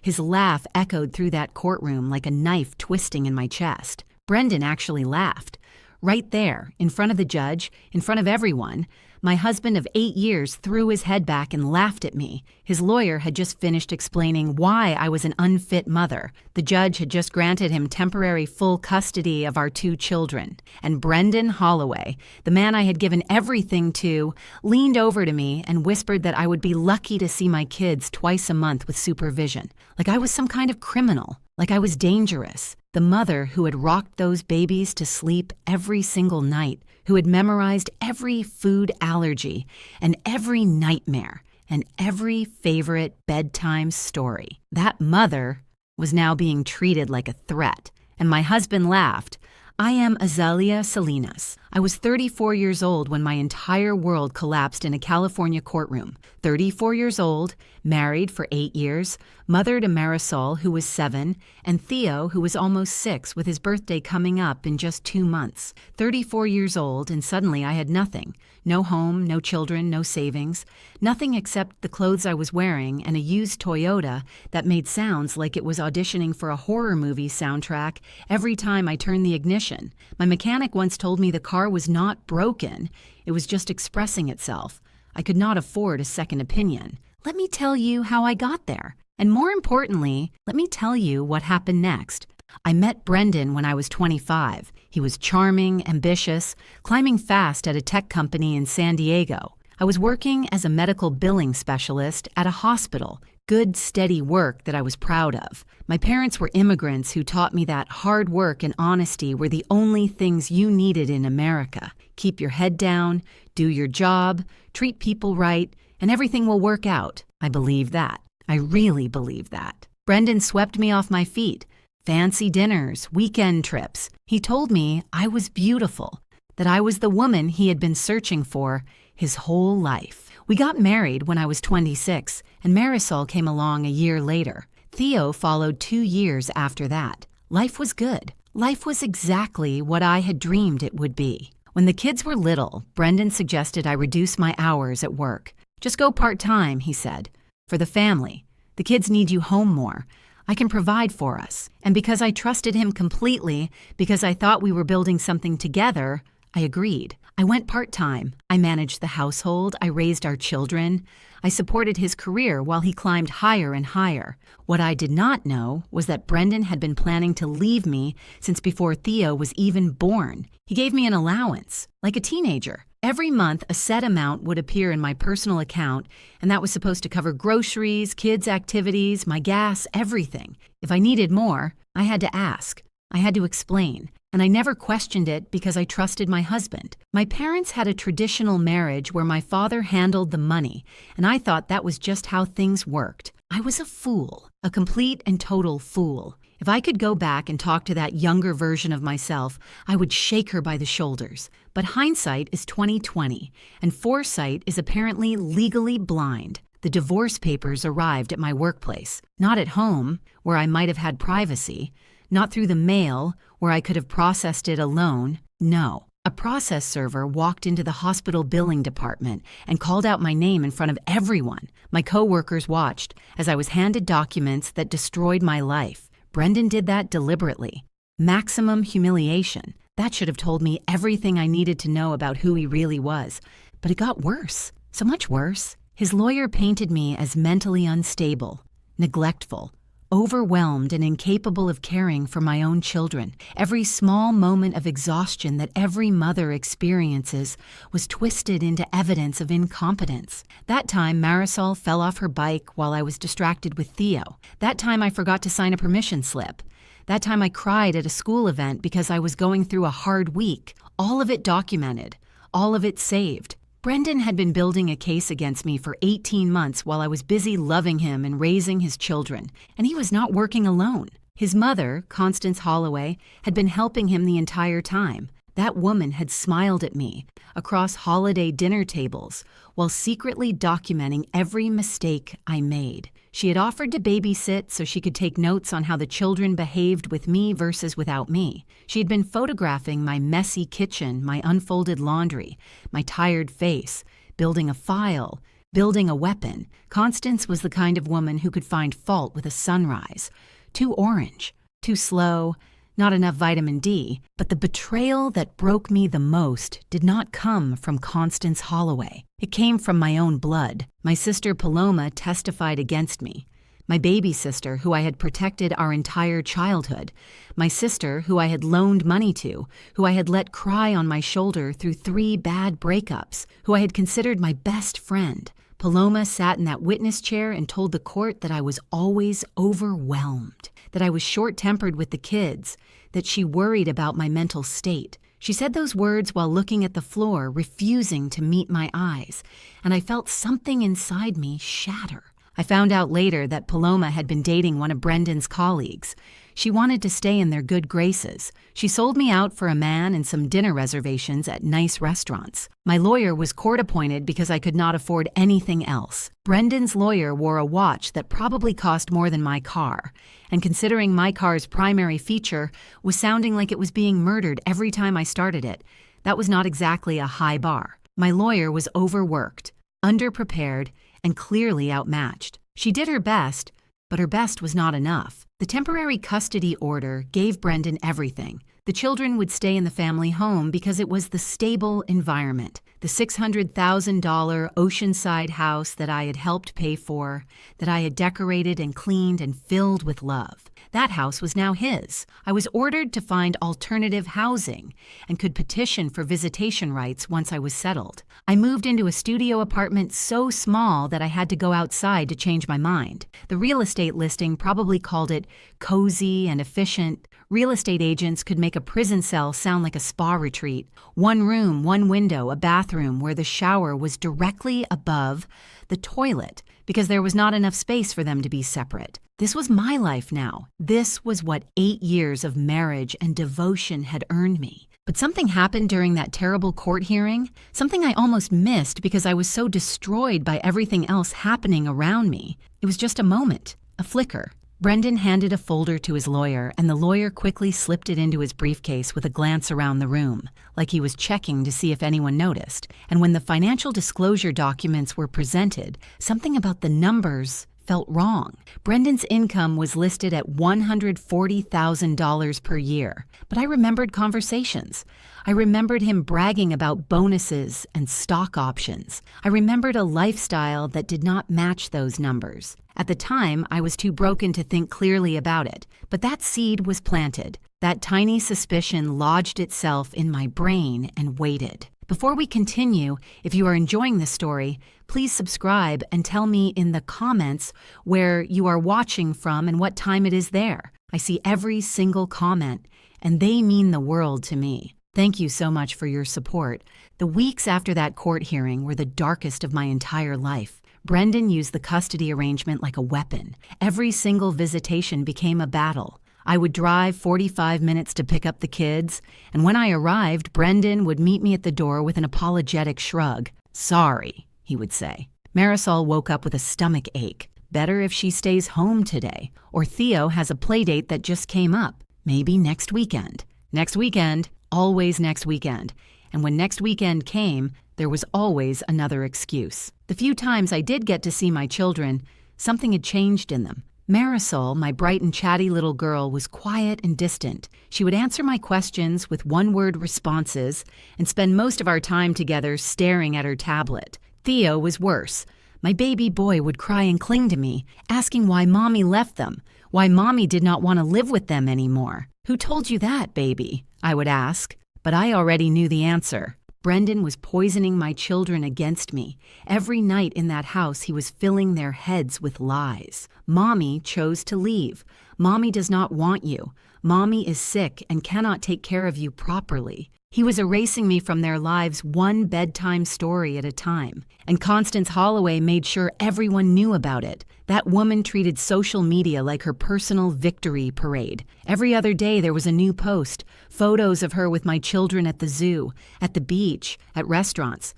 His laugh echoed through that courtroom like a knife twisting in my chest. Brendan actually laughed. Right there, in front of the judge, in front of everyone, my husband of 8 years threw his head back and laughed at me. His lawyer had just finished explaining why I was an unfit mother. The judge had just granted him temporary full custody of our 2 children. And Brendan Holloway, the man I had given everything to, leaned over to me and whispered that I would be lucky to see my kids twice a month with supervision. Like I was some kind of criminal. Like I was dangerous. The mother who had rocked those babies to sleep every single night, who had memorized every food allergy and every nightmare and every favorite bedtime story. That mother was now being treated like a threat. And my husband laughed. I am Azalea Salinas. I was 34 years old when my entire world collapsed in a California courtroom. 34 years old, married for 8 years, mother to Marisol, who was 7, and Theo, who was almost 6, with his birthday coming up in just 2 months. 34 years old, and suddenly I had nothing. No home, no children, no savings. Nothing except the clothes I was wearing and a used Toyota that made sounds like it was auditioning for a horror movie soundtrack every time I turned the ignition. My mechanic once told me the car was not broken. It was just expressing itself. I could not afford a second opinion. Let me tell you how I got there. And more importantly, let me tell you what happened next. I met Brendan when I was 25. He was charming, ambitious, climbing fast at a tech company in San Diego. I was working as a medical billing specialist at a hospital. Good, steady work that I was proud of. My parents were immigrants who taught me that hard work and honesty were the only things you needed in America. Keep your head down, do your job, treat people right, and everything will work out. I believe that. I really believe that. Brendan swept me off my feet. Fancy dinners, weekend trips. He told me I was beautiful, that I was the woman he had been searching for his whole life. We got married when I was 26, and Marisol came along a year later. Theo followed 2 years after that. Life was good. Life was exactly what I had dreamed it would be. When the kids were little, Brendan suggested I reduce my hours at work. Just go part-time, he said. For the family. The kids need you home more. I can provide for us. And because I trusted him completely, because I thought we were building something together, I agreed. I went part-time. I managed the household. I raised our children. I supported his career while he climbed higher and higher. What I did not know was that Brendan had been planning to leave me since before Theo was even born. He gave me an allowance, like a teenager. Every month, a set amount would appear in my personal account, and that was supposed to cover groceries, kids' activities, my gas, everything. If I needed more, I had to ask. I had to explain. And I never questioned it because I trusted my husband. My parents had a traditional marriage where my father handled the money, and I thought that was just how things worked. I was a fool, a complete and total fool. If I could go back and talk to that younger version of myself, I would shake her by the shoulders. But hindsight is 20/20, and foresight is apparently legally blind. The divorce papers arrived at my workplace, not at home, where I might have had privacy, not through the mail, where I could have processed it alone. No. A process server walked into the hospital billing department and called out my name in front of everyone. My coworkers watched as I was handed documents that destroyed my life. Brendan did that deliberately. Maximum humiliation. That should have told me everything I needed to know about who he really was. But it got worse. So much worse. His lawyer painted me as mentally unstable, neglectful, overwhelmed and incapable of caring for my own children. Every small moment of exhaustion that every mother experiences was twisted into evidence of incompetence. That time, Marisol fell off her bike while I was distracted with Theo. That time, I forgot to sign a permission slip. That time, I cried at a school event because I was going through a hard week. All of it documented. All of it saved. Brendan had been building a case against me for 18 months while I was busy loving him and raising his children, and he was not working alone. His mother, Constance Holloway, had been helping him the entire time. That woman had smiled at me across holiday dinner tables while secretly documenting every mistake I made. She had offered to babysit so she could take notes on how the children behaved with me versus without me. She had been photographing my messy kitchen, my unfolded laundry, my tired face, building a file, building a weapon. Constance was the kind of woman who could find fault with a sunrise. Too orange, too slow, not enough vitamin D. But the betrayal that broke me the most did not come from Constance Holloway. It came from my own blood. My sister Paloma testified against me. My baby sister, who I had protected our entire childhood. My sister, who I had loaned money to, who I had let cry on my shoulder through 3 bad breakups, who I had considered my best friend. Paloma sat in that witness chair and told the court that I was always overwhelmed, that I was short-tempered with the kids, that she worried about my mental state. She said those words while looking at the floor, refusing to meet my eyes, and I felt something inside me shatter. I found out later that Paloma had been dating one of Brendan's colleagues. She wanted to stay in their good graces. She sold me out for a man and some dinner reservations at nice restaurants. My lawyer was court-appointed because I could not afford anything else. Brendan's lawyer wore a watch that probably cost more than my car, and considering my car's primary feature was sounding like it was being murdered every time I started it, that was not exactly a high bar. My lawyer was overworked, underprepared, and clearly outmatched. She did her best, but her best was not enough. The temporary custody order gave Brendan everything. The children would stay in the family home because it was the stable environment. The $600,000 oceanside house that I had helped pay for, that I had decorated and cleaned and filled with love. That house was now his. I was ordered to find alternative housing and could petition for visitation rights once I was settled. I moved into a studio apartment so small that I had to go outside to change my mind. The real estate listing probably called it cozy and efficient. Real estate agents could make a prison cell sound like a spa retreat. 1 room, 1 window, a bathroom where the shower was directly above the toilet because there was not enough space for them to be separate. This was my life now. This was what 8 years of marriage and devotion had earned me. But something happened during that terrible court hearing, something I almost missed because I was so destroyed by everything else happening around me. It was just a moment, a flicker. Brendan handed a folder to his lawyer, and the lawyer quickly slipped it into his briefcase with a glance around the room, like he was checking to see if anyone noticed. And when the financial disclosure documents were presented, something about the numbers felt wrong. Brendan's income was listed at $140,000 per year, but I remembered conversations. I remembered him bragging about bonuses and stock options. I remembered a lifestyle that did not match those numbers. At the time, I was too broken to think clearly about it, but that seed was planted. That tiny suspicion lodged itself in my brain and waited. Before we continue, if you are enjoying this story, please subscribe and tell me in the comments where you are watching from and what time it is there. I see every single comment, and they mean the world to me. Thank you so much for your support. The weeks after that court hearing were the darkest of my entire life. Brendan used the custody arrangement like a weapon. Every single visitation became a battle. I would drive 45 minutes to pick up the kids, and when I arrived, Brendan would meet me at the door with an apologetic shrug. "Sorry," he would say. Marisol woke up with a stomach ache. "Better if she stays home today." Or Theo has a play date that just came up. Maybe next weekend. Next weekend, always next weekend. And when next weekend came, there was always another excuse. The few times I did get to see my children, something had changed in them. Marisol, my bright and chatty little girl, was quiet and distant. She would answer my questions with one-word responses and spend most of our time together staring at her tablet. Theo was worse. My baby boy would cry and cling to me, asking why Mommy left them, why Mommy did not want to live with them anymore. "Who told you that, baby?" I would ask, but I already knew the answer. Brendan was poisoning my children against me. Every night in that house, he was filling their heads with lies. Mommy chose to leave. Mommy does not want you. Mommy is sick and cannot take care of you properly. He was erasing me from their lives one bedtime story at a time. And Constance Holloway made sure everyone knew about it. That woman treated social media like her personal victory parade. Every other day there was a new post, photos of her with my children at the zoo, at the beach, at restaurants.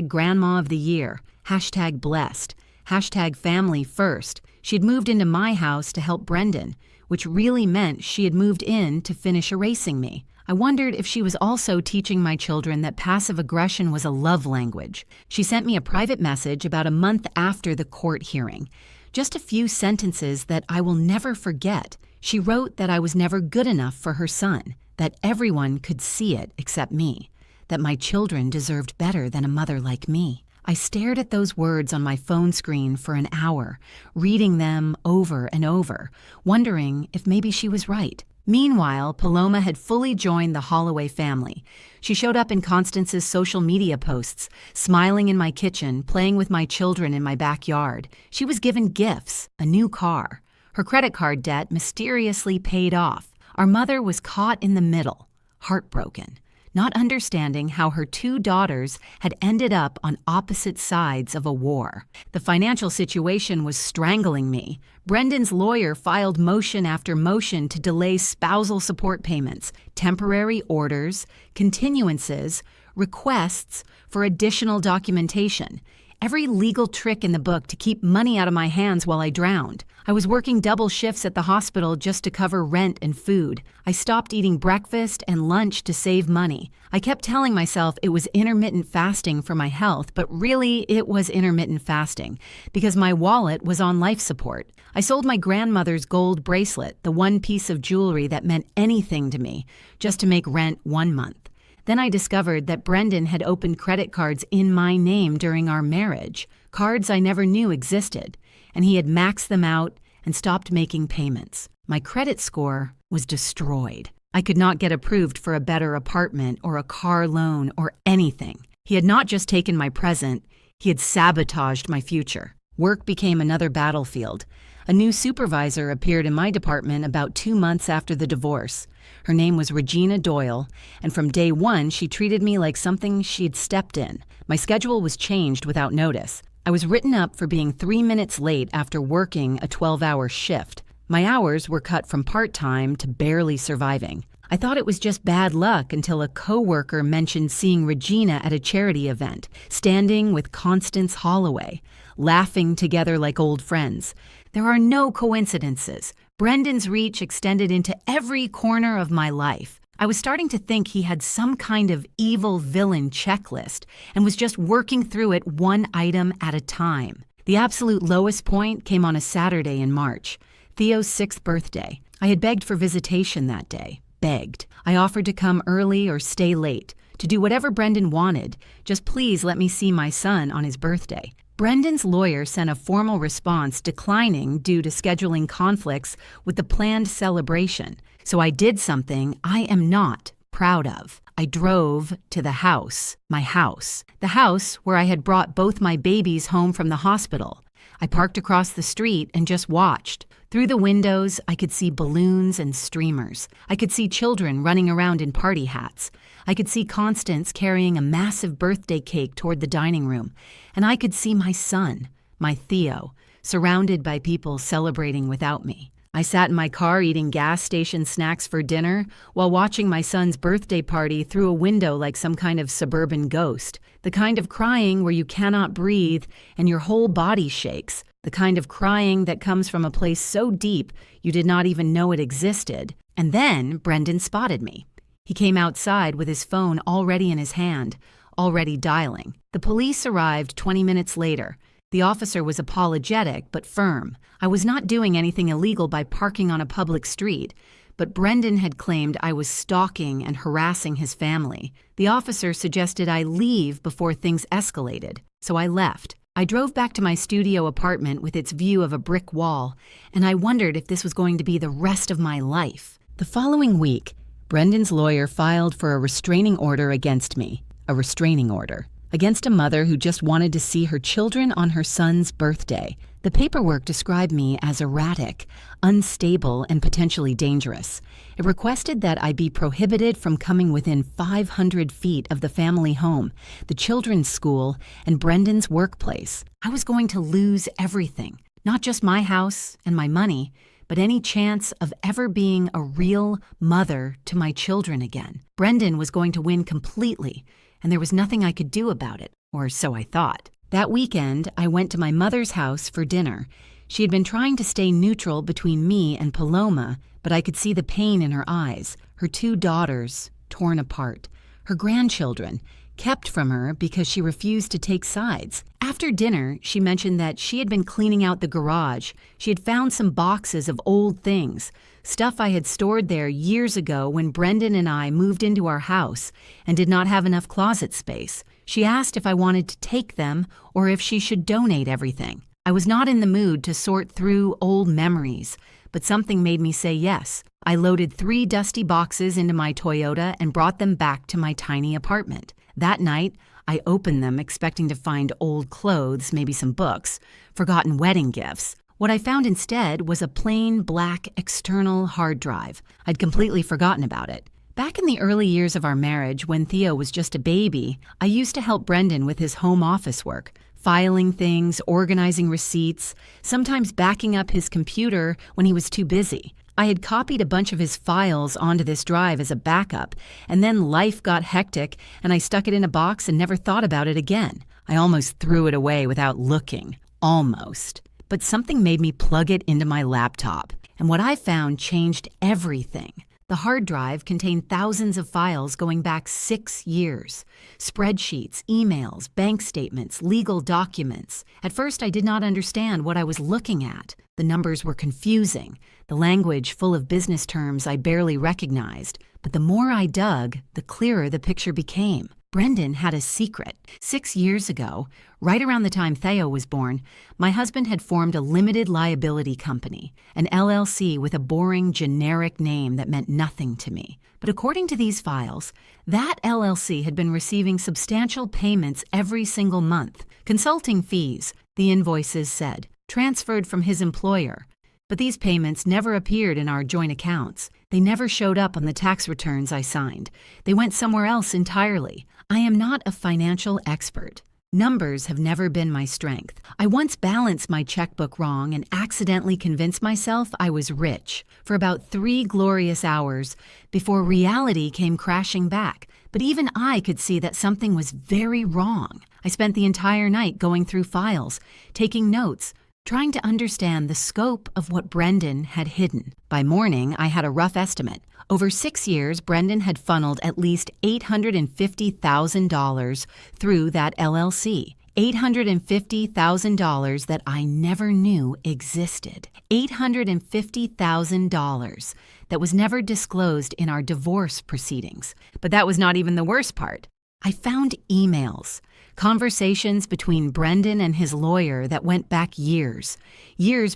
#Grandma of the Year, #blessed, #family first. She'd moved into my house to help Brendan, which really meant she had moved in to finish erasing me. I wondered if she was also teaching my children that passive aggression was a love language. She sent me a private message about a month after the court hearing. Just a few sentences that I will never forget. She wrote that I was never good enough for her son, that everyone could see it except me, that my children deserved better than a mother like me. I stared at those words on my phone screen for an hour, reading them over and over, wondering if maybe she was right. Meanwhile, Paloma had fully joined the Holloway family. She showed up in Constance's social media posts, smiling in my kitchen, playing with my children in my backyard. She was given gifts, a new car. Her credit card debt mysteriously paid off. Our mother was caught in the middle, heartbroken, not understanding how her two daughters had ended up on opposite sides of a war. The financial situation was strangling me. Brendan's lawyer filed motion after motion to delay spousal support payments, temporary orders, continuances, requests for additional documentation. Every legal trick in the book to keep money out of my hands while I drowned. I was working double shifts at the hospital just to cover rent and food. I stopped eating breakfast and lunch to save money. I kept telling myself it was intermittent fasting for my health, but really it was intermittent fasting because my wallet was on life support. I sold my grandmother's gold bracelet, the one piece of jewelry that meant anything to me, just to make rent 1 month. Then I discovered that Brendan had opened credit cards in my name during our marriage, cards I never knew existed, and he had maxed them out and stopped making payments. My credit score was destroyed. I could not get approved for a better apartment or a car loan or anything. He had not just taken my present, he had sabotaged my future. Work became another battlefield. A new supervisor appeared in my department about 2 months after the divorce. Her name was Regina Doyle, and from day one, she treated me like something she'd stepped in. My schedule was changed without notice. I was written up for being 3 minutes late after working a 12-hour shift. My hours were cut from part-time to barely surviving. I thought it was just bad luck until a coworker mentioned seeing Regina at a charity event, standing with Constance Holloway, laughing together like old friends. There are no coincidences. Brendan's reach extended into every corner of my life. I was starting to think he had some kind of evil villain checklist and was just working through it one item at a time. The absolute lowest point came on a Saturday in March, Theo's 6th birthday. I had begged for visitation that day. Begged. I offered to come early or stay late, to do whatever Brendan wanted. Just please let me see my son on his birthday. Brendan's lawyer sent a formal response declining due to scheduling conflicts with the planned celebration. So I did something I am not proud of. I drove to the house, my house, the house where I had brought both my babies home from the hospital. I parked across the street and just watched. Through the windows, I could see balloons and streamers. I could see children running around in party hats. I could see Constance carrying a massive birthday cake toward the dining room. And I could see my son, my Theo, surrounded by people celebrating without me. I sat in my car eating gas station snacks for dinner while watching my son's birthday party through a window like some kind of suburban ghost. The kind of crying where you cannot breathe and your whole body shakes. The kind of crying that comes from a place so deep you did not even know it existed. And then Brendan spotted me. He came outside with his phone already in his hand, already dialing. The police arrived 20 minutes later. The officer was apologetic but firm. I was not doing anything illegal by parking on a public street, but Brendan had claimed I was stalking and harassing his family. The officer suggested I leave before things escalated, so I left. I drove back to my studio apartment with its view of a brick wall, and I wondered if this was going to be the rest of my life. The following week, Brendan's lawyer filed for a restraining order against me, a restraining order, against a mother who just wanted to see her children on her son's birthday. The paperwork described me as erratic, unstable, and potentially dangerous. It requested that I be prohibited from coming within 500 feet of the family home, the children's school, and Brendan's workplace. I was going to lose everything, not just my house and my money, but any chance of ever being a real mother to my children again. Brendan was going to win completely, and there was nothing I could do about it, or so I thought. That weekend, I went to my mother's house for dinner. She had been trying to stay neutral between me and Paloma, but I could see the pain in her eyes, her 2 daughters torn apart, her grandchildren kept from her because she refused to take sides. After dinner, she mentioned that she had been cleaning out the garage. She had found some boxes of old things, stuff I had stored there years ago when Brendan and I moved into our house and did not have enough closet space. She asked if I wanted to take them or if she should donate everything. I was not in the mood to sort through old memories, but something made me say yes. I loaded 3 dusty boxes into my Toyota and brought them back to my tiny apartment. That night, I opened them expecting to find old clothes, maybe some books, forgotten wedding gifts. What I found instead was a plain black external hard drive. I'd completely forgotten about it. Back in the early years of our marriage, when Theo was just a baby, I used to help Brendan with his home office work, filing things, organizing receipts, sometimes backing up his computer when he was too busy. I had copied a bunch of his files onto this drive as a backup, and then life got hectic and I stuck it in a box and never thought about it again. I almost threw it away without looking. Almost. But something made me plug it into my laptop, and what I found changed everything. The hard drive contained thousands of files going back 6 years. Spreadsheets, emails, bank statements, legal documents. At first, I did not understand what I was looking at. The numbers were confusing, the language full of business terms I barely recognized. But the more I dug, the clearer the picture became. Brendan had a secret. 6 years ago, right around the time Theo was born, my husband had formed a limited liability company, an LLC with a boring, generic name that meant nothing to me. But according to these files, that LLC had been receiving substantial payments every single month. Consulting fees, the invoices said, transferred from his employer. But these payments never appeared in our joint accounts. They never showed up on the tax returns I signed. They went somewhere else entirely. I am not a financial expert. Numbers have never been my strength. I once balanced my checkbook wrong and accidentally convinced myself I was rich for about 3 glorious hours before reality came crashing back. But even I could see that something was very wrong. I spent the entire night going through files, taking notes, trying to understand the scope of what Brendan had hidden. By morning, I had a rough estimate. Over 6 years, Brendan had funneled at least $850,000 through that LLC. $850,000 that I never knew existed. $850,000 that was never disclosed in our divorce proceedings. But that was not even the worst part. I found emails, conversations between Brendan and his lawyer that went back years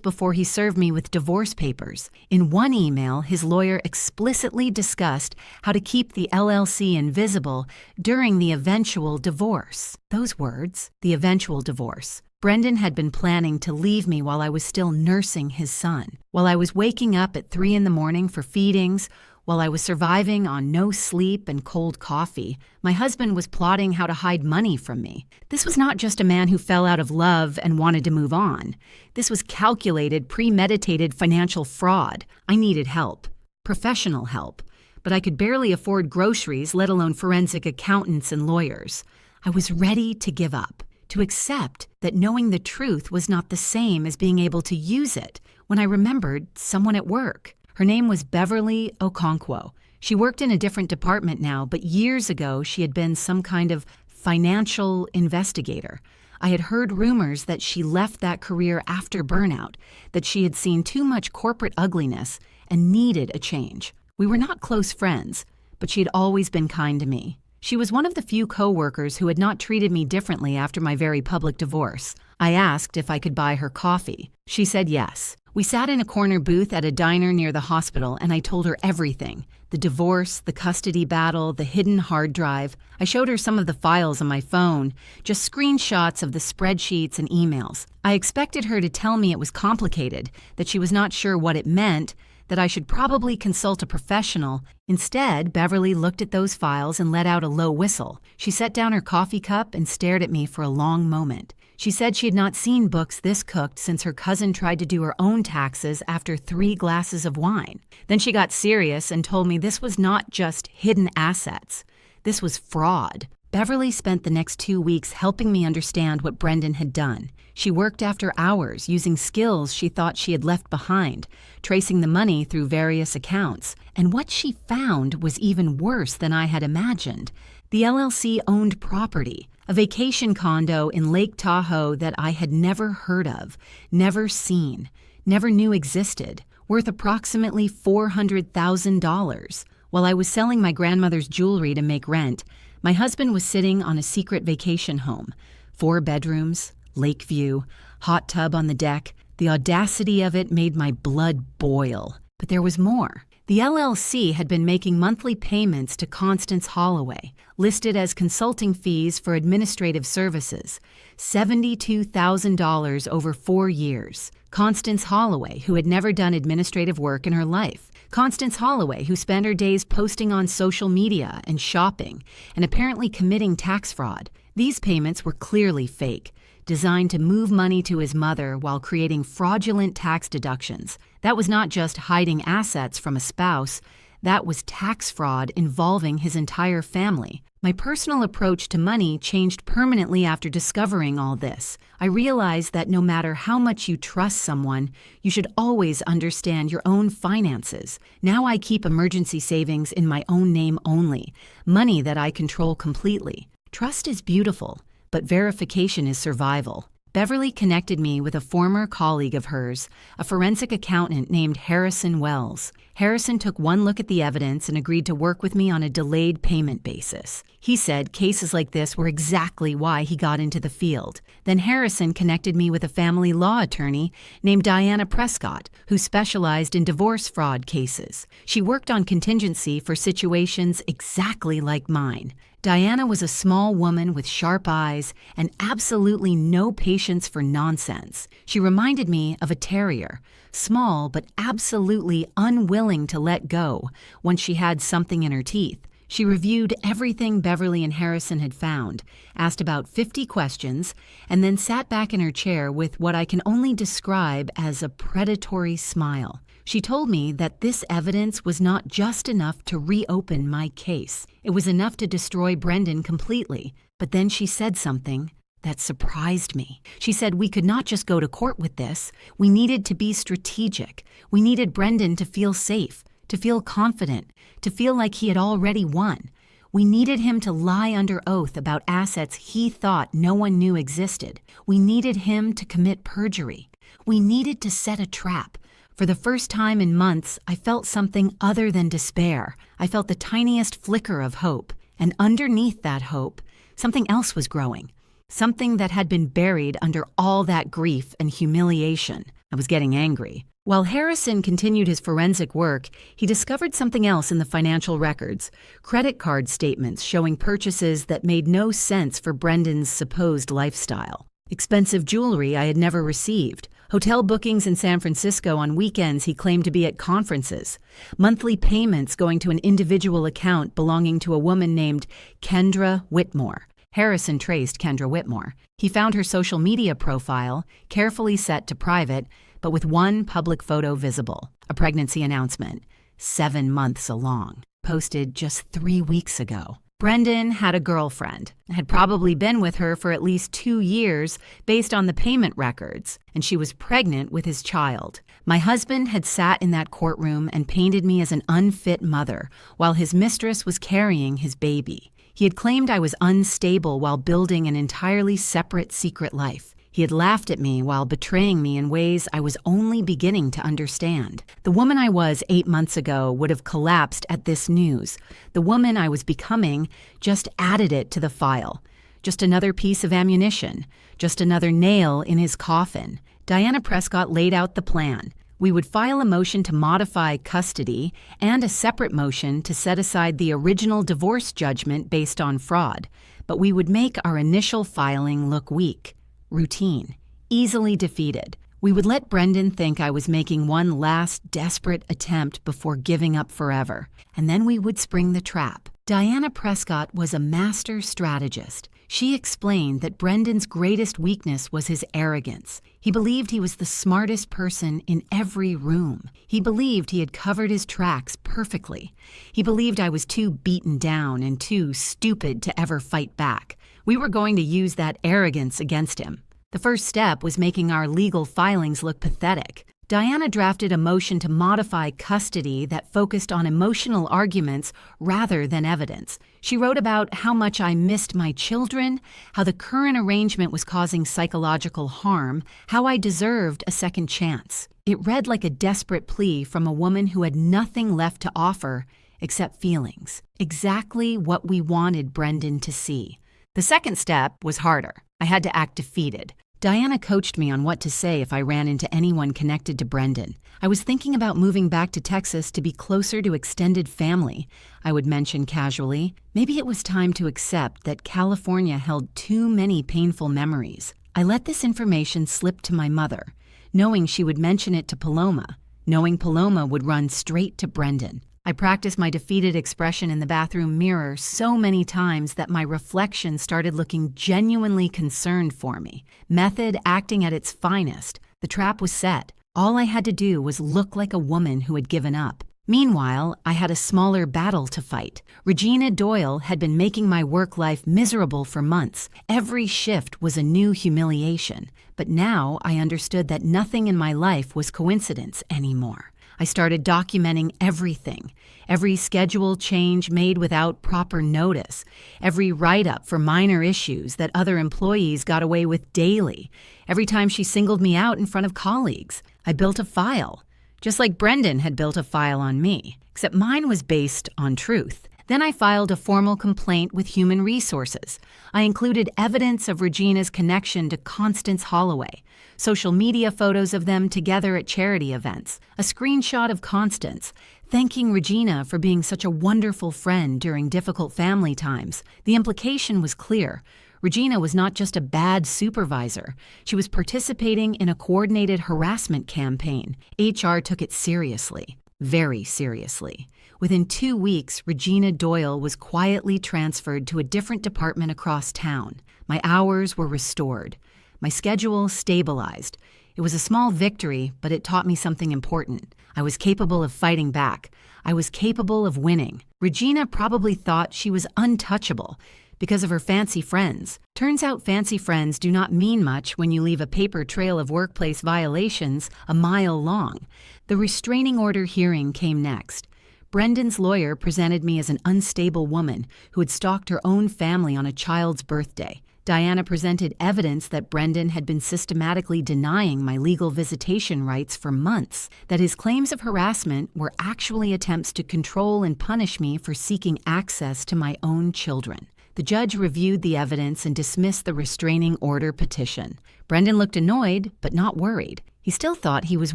before he served me with divorce papers. In one email, his lawyer explicitly discussed how to keep the LLC invisible during the eventual divorce. Those words, the eventual divorce. Brendan had been planning to leave me while I was still nursing his son, while I was waking up at 3 a.m. for feedings, while I was surviving on no sleep and cold coffee. My husband was plotting how to hide money from me. This was not just a man who fell out of love and wanted to move on. This was calculated, premeditated financial fraud. I needed help, professional help, but I could barely afford groceries, let alone forensic accountants and lawyers. I was ready to give up, to accept that knowing the truth was not the same as being able to use it when I remembered someone at work. Her name was Beverly Okonkwo. She worked in a different department now, but years ago she had been some kind of financial investigator. I had heard rumors that she left that career after burnout, that she had seen too much corporate ugliness and needed a change. We were not close friends, but she had always been kind to me. She was one of the few co-workers who had not treated me differently after my very public divorce. I asked if I could buy her coffee. She said yes. We sat in a corner booth at a diner near the hospital, and I told her everything. The divorce, the custody battle, the hidden hard drive. I showed her some of the files on my phone, just screenshots of the spreadsheets and emails. I expected her to tell me it was complicated, that she was not sure what it meant, that I should probably consult a professional. Instead, Beverly looked at those files and let out a low whistle. She set down her coffee cup and stared at me for a long moment. She said she had not seen books this cooked since her cousin tried to do her own taxes after 3 glasses of wine. Then she got serious and told me this was not just hidden assets. This was fraud. Beverly spent the next 2 weeks helping me understand what Brendan had done. She worked after hours using skills she thought she had left behind, tracing the money through various accounts. And what she found was even worse than I had imagined. The LLC owned property, a vacation condo in Lake Tahoe that I had never heard of, never seen, never knew existed, worth approximately $400,000. While I was selling my grandmother's jewelry to make rent, my husband was sitting on a secret vacation home. 4 bedrooms, lake view, hot tub on the deck. The audacity of it made my blood boil. But there was more. The LLC had been making monthly payments to Constance Holloway, listed as consulting fees for administrative services, $72,000 over 4 years. Constance Holloway, who had never done administrative work in her life. Constance Holloway, who spent her days posting on social media and shopping, and apparently committing tax fraud. These payments were clearly fake, designed to move money to his mother while creating fraudulent tax deductions. That was not just hiding assets from a spouse, that was tax fraud involving his entire family. My personal approach to money changed permanently after discovering all this. I realized that no matter how much you trust someone, you should always understand your own finances. Now I keep emergency savings in my own name only, money that I control completely. Trust is beautiful, but verification is survival. Beverly connected me with a former colleague of hers, a forensic accountant named Harrison Wells. Harrison took one look at the evidence and agreed to work with me on a delayed payment basis. He said cases like this were exactly why he got into the field. Then Harrison connected me with a family law attorney named Diana Prescott, who specialized in divorce fraud cases. She worked on contingency for situations exactly like mine. Diana was a small woman with sharp eyes and absolutely no patience for nonsense. She reminded me of a terrier, small but absolutely unwilling to let go once she had something in her teeth. She reviewed everything Beverly and Harrison had found, asked about 50 questions, and then sat back in her chair with what I can only describe as a predatory smile. She told me that this evidence was not just enough to reopen my case. It was enough to destroy Brendan completely. But then she said something that surprised me. She said we could not just go to court with this. We needed to be strategic. We needed Brendan to feel safe, to feel confident, to feel like he had already won. We needed him to lie under oath about assets he thought no one knew existed. We needed him to commit perjury. We needed to set a trap. For the first time in months, I felt something other than despair. I felt the tiniest flicker of hope. And underneath that hope, something else was growing. Something that had been buried under all that grief and humiliation. I was getting angry. While Harrison continued his forensic work, he discovered something else in the financial records. Credit card statements showing purchases that made no sense for Brendan's supposed lifestyle. Expensive jewelry I had never received. Hotel bookings in San Francisco on weekends he claimed to be at conferences. Monthly payments going to an individual account belonging to a woman named Kendra Whitmore. Harrison traced Kendra Whitmore. He found her social media profile, carefully set to private, but with one public photo visible, a pregnancy announcement, 7 months along, posted just 3 weeks ago. Brendan had a girlfriend, had probably been with her for at least 2 years based on the payment records, and she was pregnant with his child. My husband had sat in that courtroom and painted me as an unfit mother while his mistress was carrying his baby. He had claimed I was unstable while building an entirely separate secret life. He had laughed at me while betraying me in ways I was only beginning to understand. The woman I was 8 months ago would have collapsed at this news. The woman I was becoming just added it to the file. Just another piece of ammunition. Just another nail in his coffin. Diana Prescott laid out the plan. We would file a motion to modify custody and a separate motion to set aside the original divorce judgment based on fraud. But we would make our initial filing look weak. Routine, easily defeated. We would let Brendan think I was making one last desperate attempt before giving up forever, and then we would spring the trap. Diana Prescott was a master strategist. She explained that Brendan's greatest weakness was his arrogance. He believed he was the smartest person in every room. He believed he had covered his tracks perfectly. He believed I was too beaten down and too stupid to ever fight back. We were going to use that arrogance against him. The first step was making our legal filings look pathetic. Diana drafted a motion to modify custody that focused on emotional arguments rather than evidence. She wrote about how much I missed my children, how the current arrangement was causing psychological harm, how I deserved a second chance. It read like a desperate plea from a woman who had nothing left to offer except feelings. Exactly what we wanted Brendan to see. The second step was harder. I had to act defeated. Diana coached me on what to say if I ran into anyone connected to Brendan. I was thinking about moving back to Texas to be closer to extended family, I would mention casually. Maybe it was time to accept that California held too many painful memories. I let this information slip to my mother, knowing she would mention it to Paloma, knowing Paloma would run straight to Brendan. I practiced my defeated expression in the bathroom mirror so many times that my reflection started looking genuinely concerned for me. Method acting at its finest. The trap was set. All I had to do was look like a woman who had given up. Meanwhile, I had a smaller battle to fight. Regina Doyle had been making my work life miserable for months. Every shift was a new humiliation. But now I understood that nothing in my life was coincidence anymore. I started documenting everything, every schedule change made without proper notice, every write-up for minor issues that other employees got away with daily, every time she singled me out in front of colleagues. I built a file, just like Brendan had built a file on me, except mine was based on truth. Then I filed a formal complaint with Human Resources. I included evidence of Regina's connection to Constance Holloway, social media photos of them together at charity events, a screenshot of Constance, thanking Regina for being such a wonderful friend during difficult family times. The implication was clear. Regina was not just a bad supervisor. She was participating in a coordinated harassment campaign. HR took it seriously, very seriously. Within 2 weeks, Regina Doyle was quietly transferred to a different department across town. My hours were restored. My schedule stabilized. It was a small victory, but it taught me something important. I was capable of fighting back. I was capable of winning. Regina probably thought she was untouchable because of her fancy friends. Turns out fancy friends do not mean much when you leave a paper trail of workplace violations a mile long. The restraining order hearing came next. Brendan's lawyer presented me as an unstable woman who had stalked her own family on a child's birthday. Diana presented evidence that Brendan had been systematically denying my legal visitation rights for months, that his claims of harassment were actually attempts to control and punish me for seeking access to my own children. The judge reviewed the evidence and dismissed the restraining order petition. Brendan looked annoyed, but not worried. He still thought he was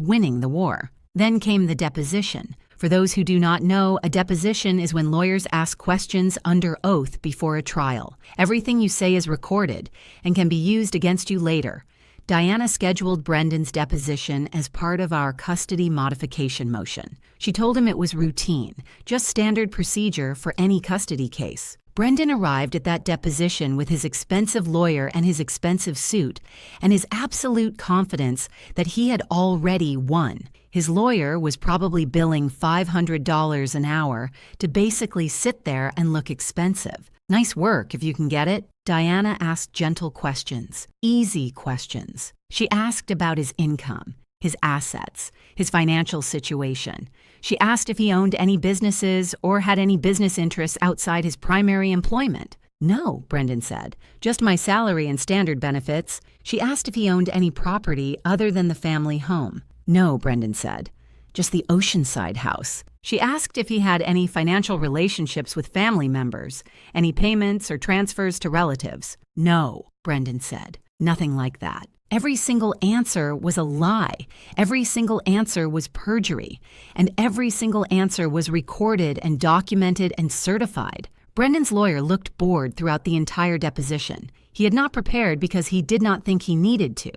winning the war. Then came the deposition. For those who do not know, a deposition is when lawyers ask questions under oath before a trial. Everything you say is recorded and can be used against you later. Diana scheduled Brendan's deposition as part of our custody modification motion. She told him it was routine, just standard procedure for any custody case. Brendan arrived at that deposition with his expensive lawyer and his expensive suit, and his absolute confidence that he had already won. His lawyer was probably billing $500 an hour to basically sit there and look expensive. Nice work if you can get it. Diana asked gentle questions, easy questions. She asked about his income, his assets, his financial situation. She asked if he owned any businesses or had any business interests outside his primary employment. No, Brendan said, just my salary and standard benefits. She asked if he owned any property other than the family home. No, Brendan said, just the Oceanside house. She asked if he had any financial relationships with family members, any payments or transfers to relatives. No, Brendan said, nothing like that. Every single answer was a lie. Every single answer was perjury. And every single answer was recorded and documented and certified. Brendan's lawyer looked bored throughout the entire deposition. He had not prepared because he did not think he needed to.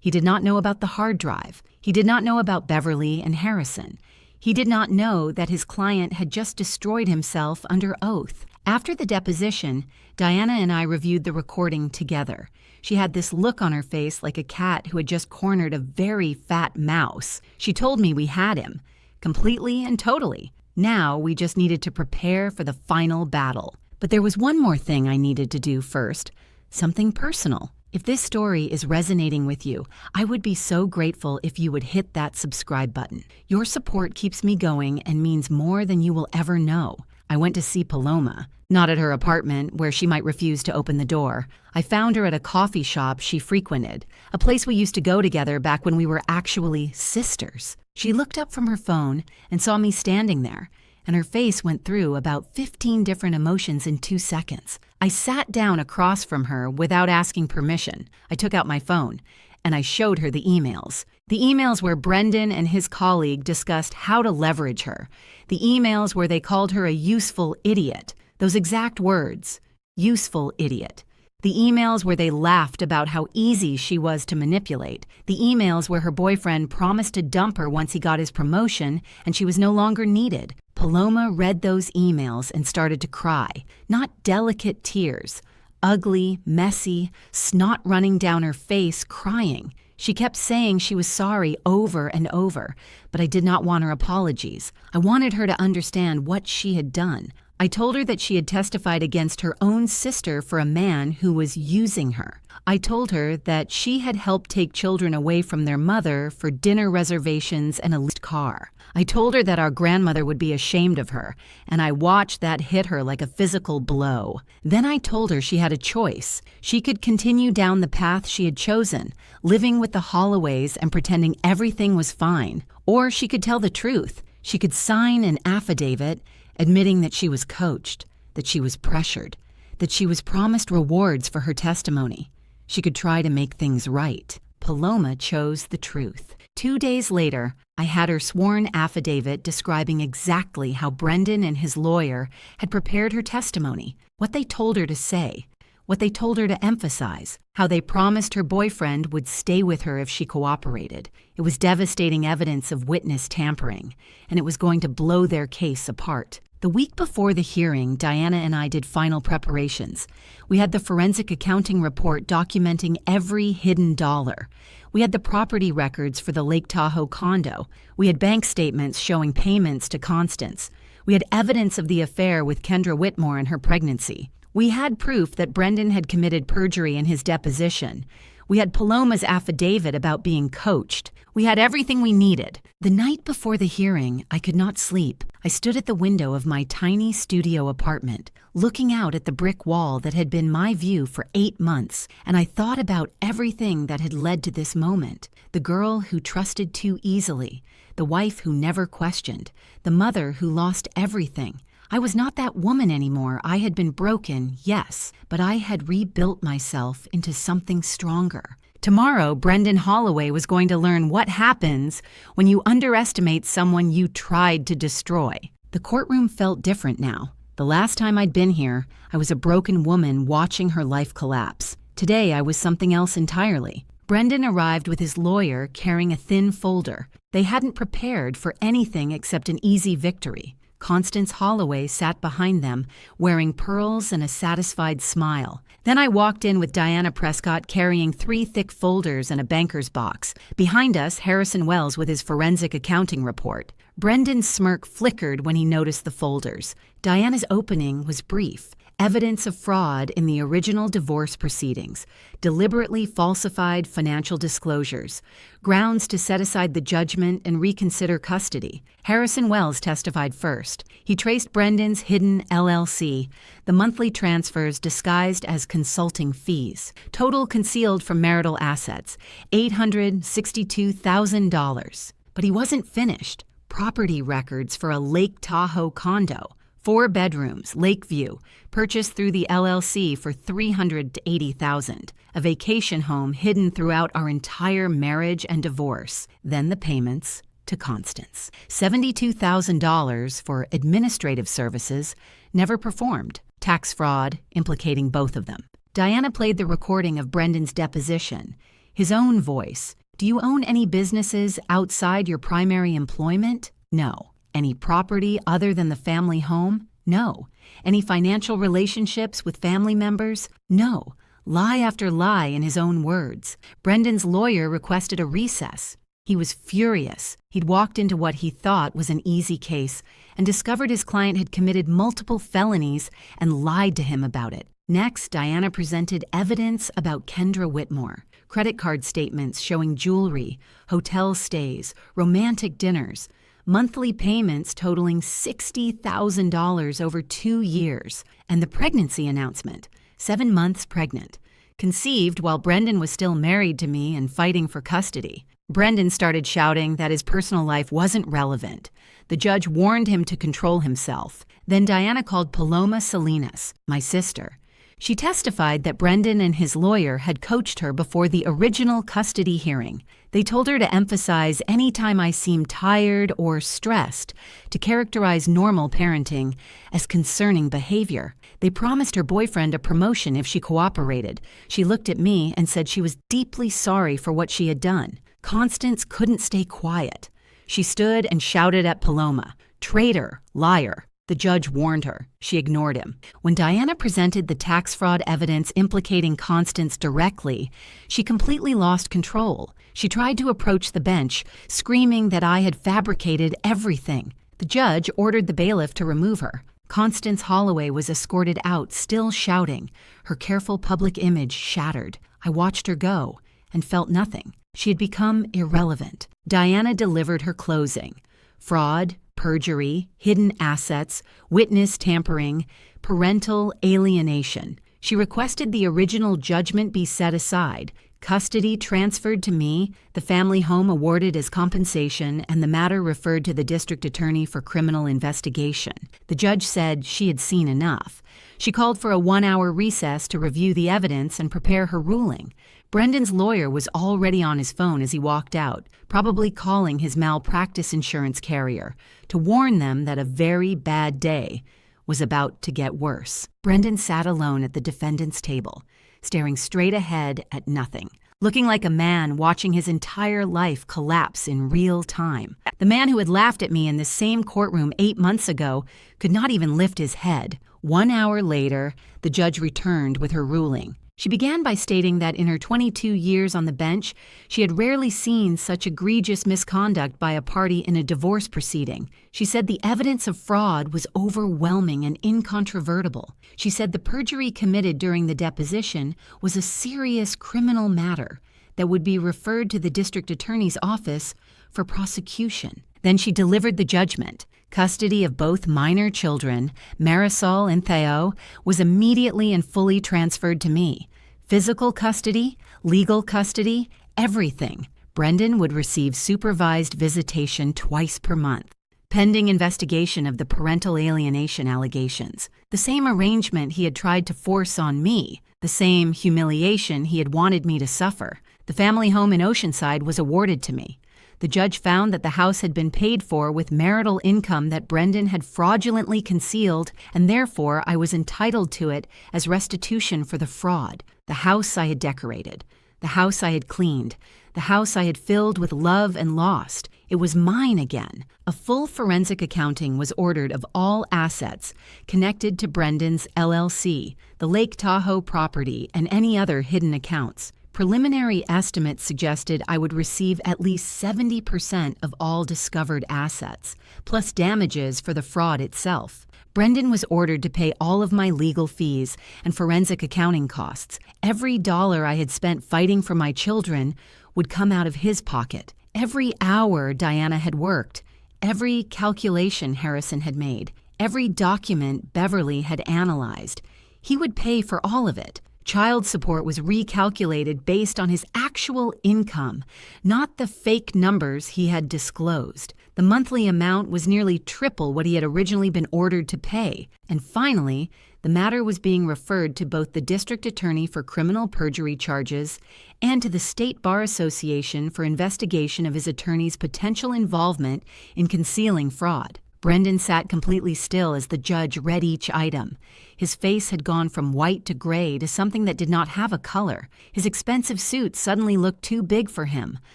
He did not know about the hard drive. He did not know about Beverly and Harrison. He did not know that his client had just destroyed himself under oath. After the deposition, Diana and I reviewed the recording together. She had this look on her face like a cat who had just cornered a very fat mouse. She told me we had him, completely and totally. Now we just needed to prepare for the final battle. But there was one more thing I needed to do first, something personal. If this story is resonating with you, I would be so grateful if you would hit that subscribe button. Your support keeps me going and means more than you will ever know. I went to see Paloma, not at her apartment where she might refuse to open the door. I found her at a coffee shop she frequented, a place we used to go together back when we were actually sisters. She looked up from her phone and saw me standing there, and her face went through about 15 different emotions in 2 seconds. I sat down across from her without asking permission. I took out my phone, and I showed her the emails. The emails where Brendan and his colleague discussed how to leverage her. The emails where they called her a useful idiot. Those exact words, useful idiot. The emails where they laughed about how easy she was to manipulate. The emails where her boyfriend promised to dump her once he got his promotion and she was no longer needed. Paloma read those emails and started to cry. Not delicate tears. Ugly, messy, snot running down her face, crying. She kept saying she was sorry over and over, but I did not want her apologies. I wanted her to understand what she had done. I told her that she had testified against her own sister for a man who was using her. I told her that she had helped take children away from their mother for dinner reservations and a leased car. I told her that our grandmother would be ashamed of her, and I watched that hit her like a physical blow. Then I told her she had a choice. She could continue down the path she had chosen, living with the Holloways and pretending everything was fine, or she could tell the truth. She could sign an affidavit admitting that she was coached, that she was pressured, that she was promised rewards for her testimony. She could try to make things right. Paloma chose the truth. 2 days later, I had her sworn affidavit describing exactly how Brendan and his lawyer had prepared her testimony, what they told her to say, what they told her to emphasize, how they promised her boyfriend would stay with her if she cooperated. It was devastating evidence of witness tampering, and it was going to blow their case apart. The week before the hearing, Diana and I did final preparations. We had the forensic accounting report documenting every hidden dollar. We had the property records for the Lake Tahoe condo. We had bank statements showing payments to Constance. We had evidence of the affair with Kendra Whitmore and her pregnancy. We had proof that Brendan had committed perjury in his deposition. We had Paloma's affidavit about being coached. We had everything we needed. The night before the hearing, I could not sleep. I stood at the window of my tiny studio apartment, looking out at the brick wall that had been my view for 8 months, and I thought about everything that had led to this moment. The girl who trusted too easily, the wife who never questioned, the mother who lost everything. I was not that woman anymore. I had been broken, yes, but I had rebuilt myself into something stronger. Tomorrow, Brendan Holloway was going to learn what happens when you underestimate someone you tried to destroy. The courtroom felt different now. The last time I'd been here, I was a broken woman watching her life collapse. Today, I was something else entirely. Brendan arrived with his lawyer carrying a thin folder. They hadn't prepared for anything except an easy victory. Constance Holloway sat behind them, wearing pearls and a satisfied smile. Then I walked in with Diana Prescott carrying 3 thick folders and a banker's box. Behind us, Harrison Wells with his forensic accounting report. Brendan's smirk flickered when he noticed the folders. Diana's opening was brief. Evidence of fraud in the original divorce proceedings, deliberately falsified financial disclosures, grounds to set aside the judgment and reconsider custody. Harrison Wells testified first. He traced Brendan's hidden LLC, the monthly transfers disguised as consulting fees, total concealed from marital assets, $862,000. But he wasn't finished. Property records for a Lake Tahoe condo. 4 bedrooms, Lakeview, purchased through the LLC for $380,000. A vacation home hidden throughout our entire marriage and divorce. Then the payments to Constance. $72,000 for administrative services, never performed. Tax fraud implicating both of them. Diana played the recording of Brendan's deposition. His own voice. Do you own any businesses outside your primary employment? No. Any property other than the family home? No. Any financial relationships with family members? No. Lie after lie in his own words. Brendan's lawyer requested a recess. He was furious. He'd walked into what he thought was an easy case and discovered his client had committed multiple felonies and lied to him about it. Next, Diana presented evidence about Kendra Whitmore, credit card statements showing jewelry, hotel stays, romantic dinners, monthly payments totaling $60,000 over 2 years, and the pregnancy announcement, 7 months pregnant, conceived while Brendan was still married to me and fighting for custody. Brendan started shouting that his personal life wasn't relevant. The judge warned him to control himself. Then Diana called Paloma Salinas, my sister. She testified that Brendan and his lawyer had coached her before the original custody hearing. They told her to emphasize any time I seemed tired or stressed to characterize normal parenting as concerning behavior. They promised her boyfriend a promotion if she cooperated. She looked at me and said she was deeply sorry for what she had done. Constance couldn't stay quiet. She stood and shouted at Paloma, "Traitor, liar." The judge warned her. She ignored him. When Diana presented the tax fraud evidence implicating Constance directly, she completely lost control. She tried to approach the bench, screaming that I had fabricated everything. The judge ordered the bailiff to remove her. Constance Holloway was escorted out, still shouting, her careful public image shattered. I watched her go and felt nothing. She had become irrelevant. Diana delivered her closing. Fraud, perjury, hidden assets, witness tampering, parental alienation. She requested the original judgment be set aside, custody transferred to me, the family home awarded as compensation, and the matter referred to the district attorney for criminal investigation. The judge said she had seen enough. She called for a 1-hour recess to review the evidence and prepare her ruling. Brendan's lawyer was already on his phone as he walked out, probably calling his malpractice insurance carrier to warn them that a very bad day was about to get worse. Brendan sat alone at the defendant's table, staring straight ahead at nothing, looking like a man watching his entire life collapse in real time. The man who had laughed at me in the same courtroom 8 months ago could not even lift his head. 1 hour later, the judge returned with her ruling. She began by stating that in her 22 years on the bench, she had rarely seen such egregious misconduct by a party in a divorce proceeding. She said the evidence of fraud was overwhelming and incontrovertible. She said the perjury committed during the deposition was a serious criminal matter that would be referred to the district attorney's office for prosecution. Then she delivered the judgment. Custody of both minor children, Marisol and Theo, was immediately and fully transferred to me. Physical custody, legal custody, everything. Brendan would receive supervised visitation twice per month, pending investigation of the parental alienation allegations. The same arrangement he had tried to force on me, the same humiliation he had wanted me to suffer. The family home in Oceanside was awarded to me. The judge found that the house had been paid for with marital income that Brendan had fraudulently concealed, and therefore I was entitled to it as restitution for the fraud. The house I had decorated, the house I had cleaned, the house I had filled with love and lost. It was mine again. A full forensic accounting was ordered of all assets connected to Brendan's LLC, the Lake Tahoe property, and any other hidden accounts. Preliminary estimates suggested I would receive at least 70% of all discovered assets, plus damages for the fraud itself. Brendan was ordered to pay all of my legal fees and forensic accounting costs. Every dollar I had spent fighting for my children would come out of his pocket. Every hour Diana had worked, every calculation Harrison had made, every document Beverly had analyzed, he would pay for all of it. Child support was recalculated based on his actual income, not the fake numbers he had disclosed. The monthly amount was nearly triple what he had originally been ordered to pay. And finally, the matter was being referred to both the district attorney for criminal perjury charges and to the State Bar Association for investigation of his attorney's potential involvement in concealing fraud. Brendan sat completely still as the judge read each item. His face had gone from white to gray to something that did not have a color. His expensive suit suddenly looked too big for him,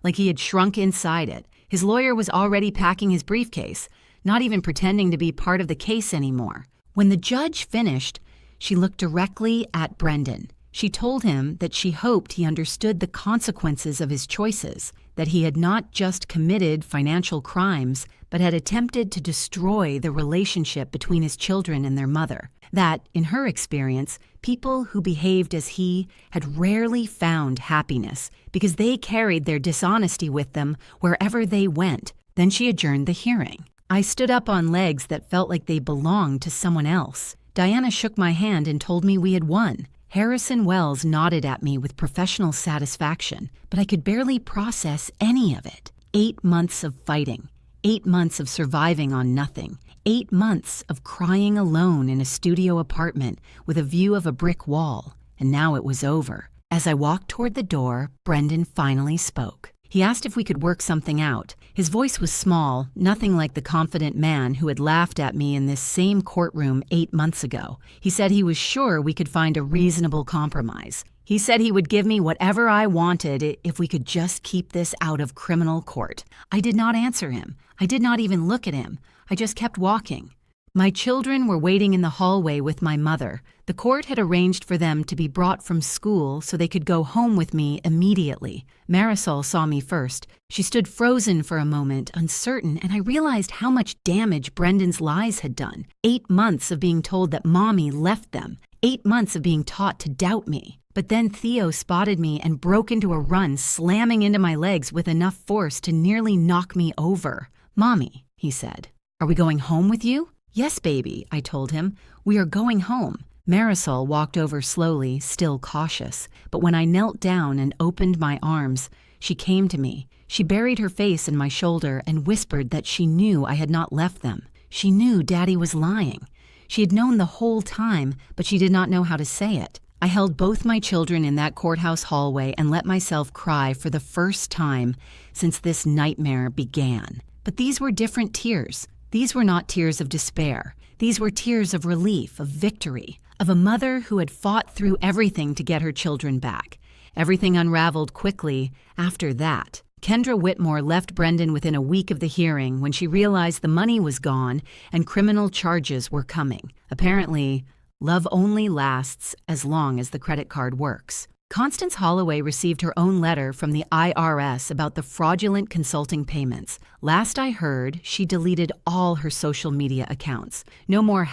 like he had shrunk inside it. His lawyer was already packing his briefcase, not even pretending to be part of the case anymore. When the judge finished, she looked directly at Brendan. She told him that she hoped he understood the consequences of his choices, that he had not just committed financial crimes, but had attempted to destroy the relationship between his children and their mother. That, in her experience, people who behaved as he had rarely found happiness because they carried their dishonesty with them wherever they went. Then she adjourned the hearing. I stood up on legs that felt like they belonged to someone else. Diana shook my hand and told me we had won. Harrison Wells nodded at me with professional satisfaction, but I could barely process any of it. 8 months of fighting, 8 months of surviving on nothing, 8 months of crying alone in a studio apartment with a view of a brick wall, and now it was over. As I walked toward the door, Brendan finally spoke. He asked if we could work something out. His voice was small, nothing like the confident man who had laughed at me in this same courtroom 8 months ago. He said he was sure we could find a reasonable compromise. He said he would give me whatever I wanted if we could just keep this out of criminal court. I did not answer him. I did not even look at him. I just kept walking. My children were waiting in the hallway with my mother. The court had arranged for them to be brought from school so they could go home with me immediately. Marisol saw me first. She stood frozen for a moment, uncertain, and I realized how much damage Brendan's lies had done. 8 months of being told that Mommy left them. 8 months of being taught to doubt me. But then Theo spotted me and broke into a run, slamming into my legs with enough force to nearly knock me over. "Mommy," he said, "are we going home with you?" "Yes, baby," I told him. "We are going home." Marisol walked over slowly, still cautious, but when I knelt down and opened my arms, she came to me. She buried her face in my shoulder and whispered that she knew I had not left them. She knew Daddy was lying. She had known the whole time, but she did not know how to say it. I held both my children in that courthouse hallway and let myself cry for the first time since this nightmare began. But these were different tears. These were not tears of despair. These were tears of relief, of victory, of a mother who had fought through everything to get her children back. Everything unraveled quickly after that. Kendra Whitmore left Brendan within a week of the hearing when she realized the money was gone and criminal charges were coming. Apparently, love only lasts as long as the credit card works. Constance Holloway received her own letter from the IRS about the fraudulent consulting payments. Last I heard, she deleted all her social media accounts. No more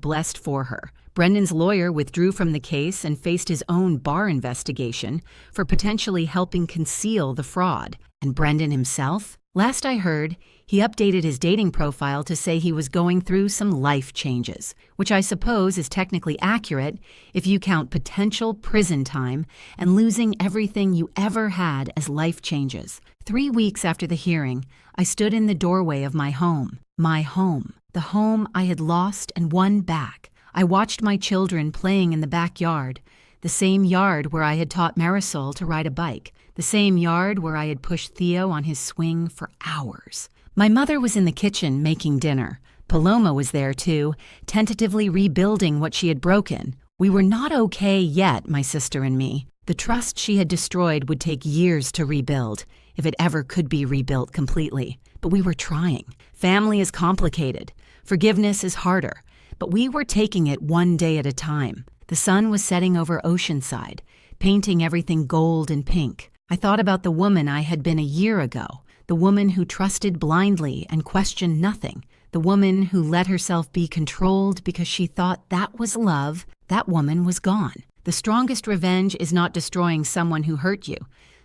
#blessed for her. Brendan's lawyer withdrew from the case and faced his own bar investigation for potentially helping conceal the fraud. And Brendan himself? Last I heard, he updated his dating profile to say he was going through some life changes, which I suppose is technically accurate if you count potential prison time and losing everything you ever had as life changes. 3 weeks after the hearing, I stood in the doorway of my home, the home I had lost and won back. I watched my children playing in the backyard, the same yard where I had taught Marisol to ride a bike, the same yard where I had pushed Theo on his swing for hours. My mother was in the kitchen making dinner. Paloma was there too, tentatively rebuilding what she had broken. We were not okay yet, my sister and me. The trust she had destroyed would take years to rebuild, if it ever could be rebuilt completely. But we were trying. Family is complicated. Forgiveness is harder. But we were taking it one day at a time. The sun was setting over Oceanside, painting everything gold and pink. I thought about the woman I had been a year ago, the woman who trusted blindly and questioned nothing, the woman who let herself be controlled because she thought that was love. That woman was gone. The strongest revenge is not destroying someone who hurt you.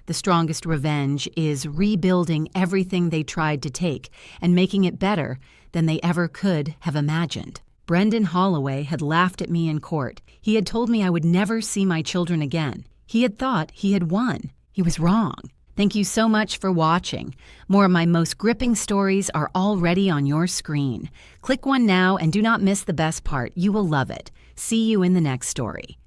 The strongest revenge is rebuilding everything they tried to take and making it better than they ever could have imagined. Brendan Holloway had laughed at me in court. He had told me I would never see my children again. He had thought he had won. He was wrong. Thank you so much for watching. More of my most gripping stories are already on your screen. Click one now and do not miss the best part. You will love it. See you in the next story.